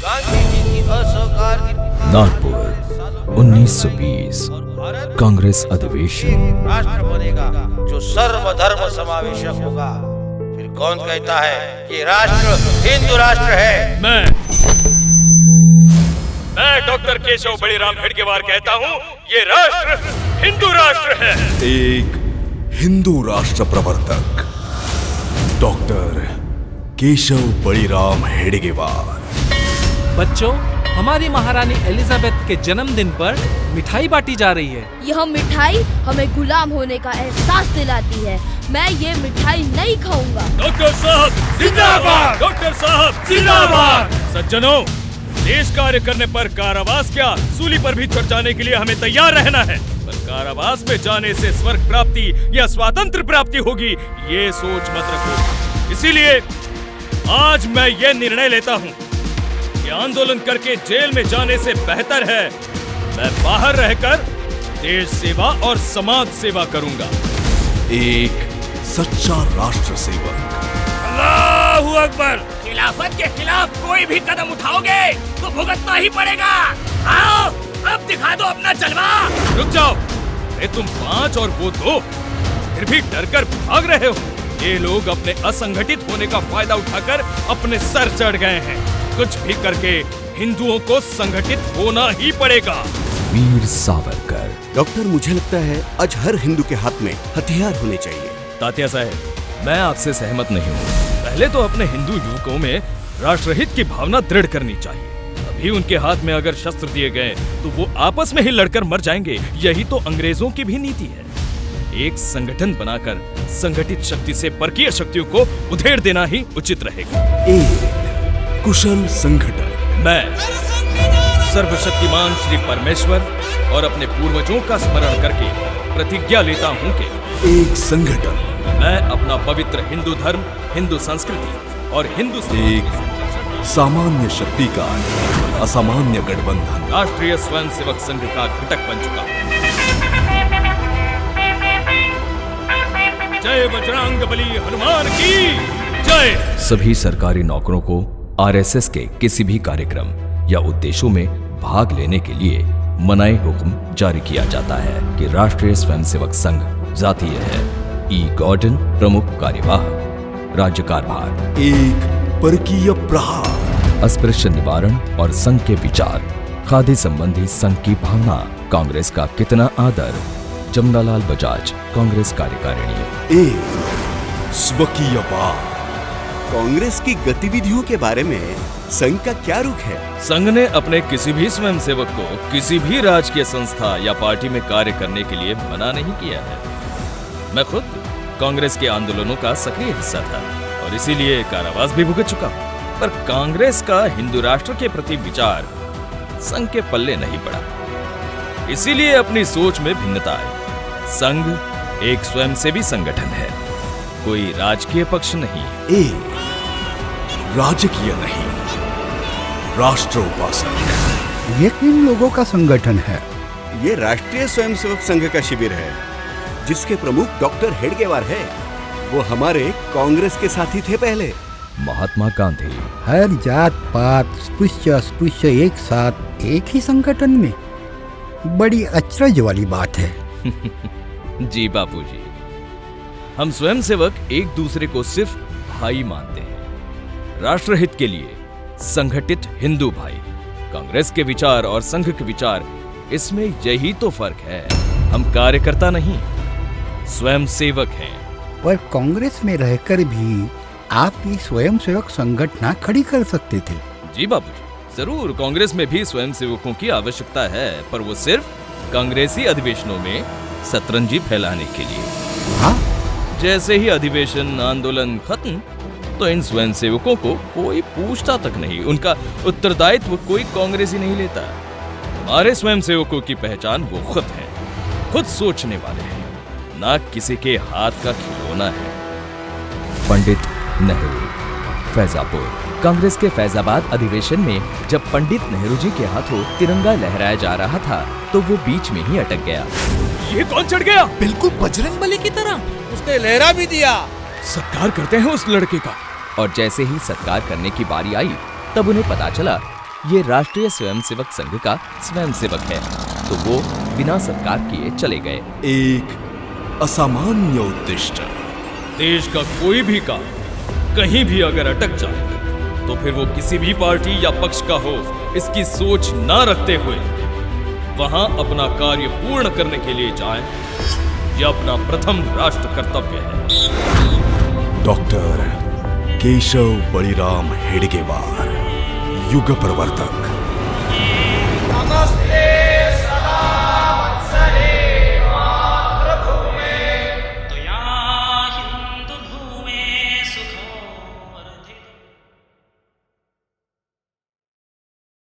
गांधी जी की असहकार की नागपुर 1920 कांग्रेस अधिवेशन। राष्ट्र बनेगा जो सर्वधर्म समावेशक होगा। फिर कौन कहता है कि राष्ट्र हिंदू राष्ट्र है? मैं डॉक्टर केशव बलिराम हेडगेवार कहता हूँ, ये राष्ट्र हिंदू राष्ट्र है। एक हिंदू राष्ट्र प्रवर्तक डॉक्टर केशव बलिराम हेडगेवार। बच्चों, हमारी महारानी एलिजाबेथ के जन्मदिन पर मिठाई बांटी जा रही है। यह मिठाई हमें गुलाम होने का एहसास दिलाती है। मैं ये मिठाई नहीं खाऊंगा। डॉक्टर साहब जिंदाबाद! डॉक्टर साहब जिंदाबाद! सज्जनों, देश कार्य करने पर कारावास क्या, सूली पर भी चढ़ जाने के लिए हमें तैयार रहना है। पर कारावास में जाने से स्वर्ग प्राप्ति या स्वातंत्र प्राप्ति होगी, ये सोच मत रखो। इसीलिए आज मैं ये निर्णय लेता हूँ कि आंदोलन करके जेल में जाने से बेहतर है मैं बाहर रहकर देश सेवा और समाज सेवा करूंगा। एक सच्चा राष्ट्र सेवक। अल्लाहू अकबर! खिलाफत के खिलाफ कोई भी कदम उठाओगे तो भुगतना ही पड़ेगा। आओ, अब दिखा दो अपना जलवा। रुक जाओ, अरे तुम 5 और वो 2 फिर भी डर कर भाग रहे हो। ये लोग अपने असंगठित होने का फायदा उठाकर अपने सर चढ़ गए हैं। कुछ भी करके हिंदुओं को संगठित होना ही पड़ेगा। वीर सावरकर। डॉक्टर, मुझे लगता है आज हर हिंदू के हाथ में हथियार होने चाहिए। तात्या साहब, मैं आपसे सहमत नहीं हूँ। पहले तो अपने हिंदू युवकों में राष्ट्रहित की भावना दृढ़ करनी चाहिए। अभी उनके हाथ में अगर शस्त्र दिए गए तो वो आपस में ही लड़कर मर जाएंगे। यही तो अंग्रेजों की भी नीति है। एक संगठन बनाकर संगठित शक्ति से परकीय शक्तियों को उधेड़ देना ही उचित रहेगा। एक कुशल संगठन। मैं सर्वशक्तिमान श्री परमेश्वर और अपने पूर्वजों का स्मरण करके प्रतिज्ञा लेता हूँ कि एक संगठन। मैं अपना पवित्र हिंदू धर्म, हिंदू संस्कृति और हिंदू एक सामान्य शक्ति का असामान्य गठबंधन राष्ट्रीय स्वयंसेवक संघ का घटक बन चुका हूँ। जय बजरंगबली हनुमान की जय। सभी सरकारी नौकरों को आरएसएस के किसी भी कार्यक्रम या उद्देश्यों में भाग लेने के लिए मनाही हुक्म जारी किया जाता है कि राष्ट्रीय स्वयंसेवक संघ जातीय है। ई गॉर्डन प्रमुख कार्यवाहक, राज्य कारभार। एक परकीय प्रहार। अस्पृश्य निवारण और संघ के विचार, खादी संबंधी संघ की भावना, कांग्रेस का कितना आदर। जमनालाल बजाज, कांग्रेस कार्यकारिणी। एक स्वकीयवाद। कांग्रेस की गतिविधियों के बारे में संघ का क्या रुख है? संघ ने अपने किसी भी स्वयंसेवक को किसी भी राजकीय संस्था या पार्टी में कार्य करने के लिए मना नहीं किया है। मैं खुद कांग्रेस के आंदोलनों का सक्रिय हिस्सा था और इसीलिए कारावास भी भुगत चुका हूं। पर कांग्रेस का हिंदू राष्ट्र के प्रति विचार संघ के पल्ले नहीं पड़ा, इसीलिए अपनी सोच में भिन्नता आई। संघ एक स्वयंसेवी संगठन है, कोई राजकीय पक्ष नहीं। एक राजकीय नहीं, राष्ट्र उपासक। ये किन लोगों का संगठन है? ये राष्ट्रीय स्वयंसेवक संघ का शिविर है, जिसके प्रमुख डॉक्टर हेडगेवार है। वो हमारे कांग्रेस के साथी थे पहले। महात्मा गांधी। हर जात पात स्पृश्य अस्पृश्य एक साथ एक ही संगठन में, बड़ी अचरज वाली बात है। जी बापूजी, हम स्वयंसेवक एक दूसरे को सिर्फ भाई मानते हैं। राष्ट्रहित के लिए संगठित हिंदू भाई। कांग्रेस के विचार और संघ के विचार, इसमें यही तो फर्क है। हम कार्यकर्ता नहीं, स्वयंसेवक हैं। पर कांग्रेस में रहकर भी आप ये स्वयंसेवक संगठन खड़ी कर सकते थे। जी बाबूजी, जरूर कांग्रेस में भी स्वयंसेवकों की आवश्यकता है, पर वो सिर्फ कांग्रेसी अधिवेशनों में सतरंजी फैलाने के लिए। हाँ? जैसे ही अधिवेशन आंदोलन खत्म तो इन स्वयंसेवकों को कोई पूछता तक नहीं, उनका उत्तरदायित्व कोई कांग्रेसी नहीं लेता। हमारे स्वयंसेवकों की पहचान वो खुद है, खुद सोचने वाले हैं, ना किसी के हाथ का खिलौना है। पंडित नेहरू, फैजापुर। कांग्रेस के फैजाबाद अधिवेशन में जब पंडित नेहरू जी के हाथों तिरंगा लहराया जा रहा था तो वो बीच में ही अटक गया। ये कौन चढ़ गया? बिल्कुल बजरंगबली की तरह। उसने लहरा भी दिया। सत्कार करते हैं उस लड़के का। और जैसे ही सत्कार करने की बारी आई तब उन्हें पता चला ये राष्ट्रीय स्वयंसेवक संघ का स्वयंसेवक है, तो वो बिना सत्कार किए चले गए। एक असामान्य उद्दिष्ट। देश का कोई भी काम कहीं भी अगर अटक जाए तो फिर वो किसी भी पार्टी या पक्ष का हो, इसकी सोच ना रखते हुए वहां अपना कार्य पूर्ण करने के लिए जाएं, यह अपना प्रथम राष्ट्र कर्तव्य है। डॉक्टर केशव बलिराम हेडगेवार, युग प्रवर्तक।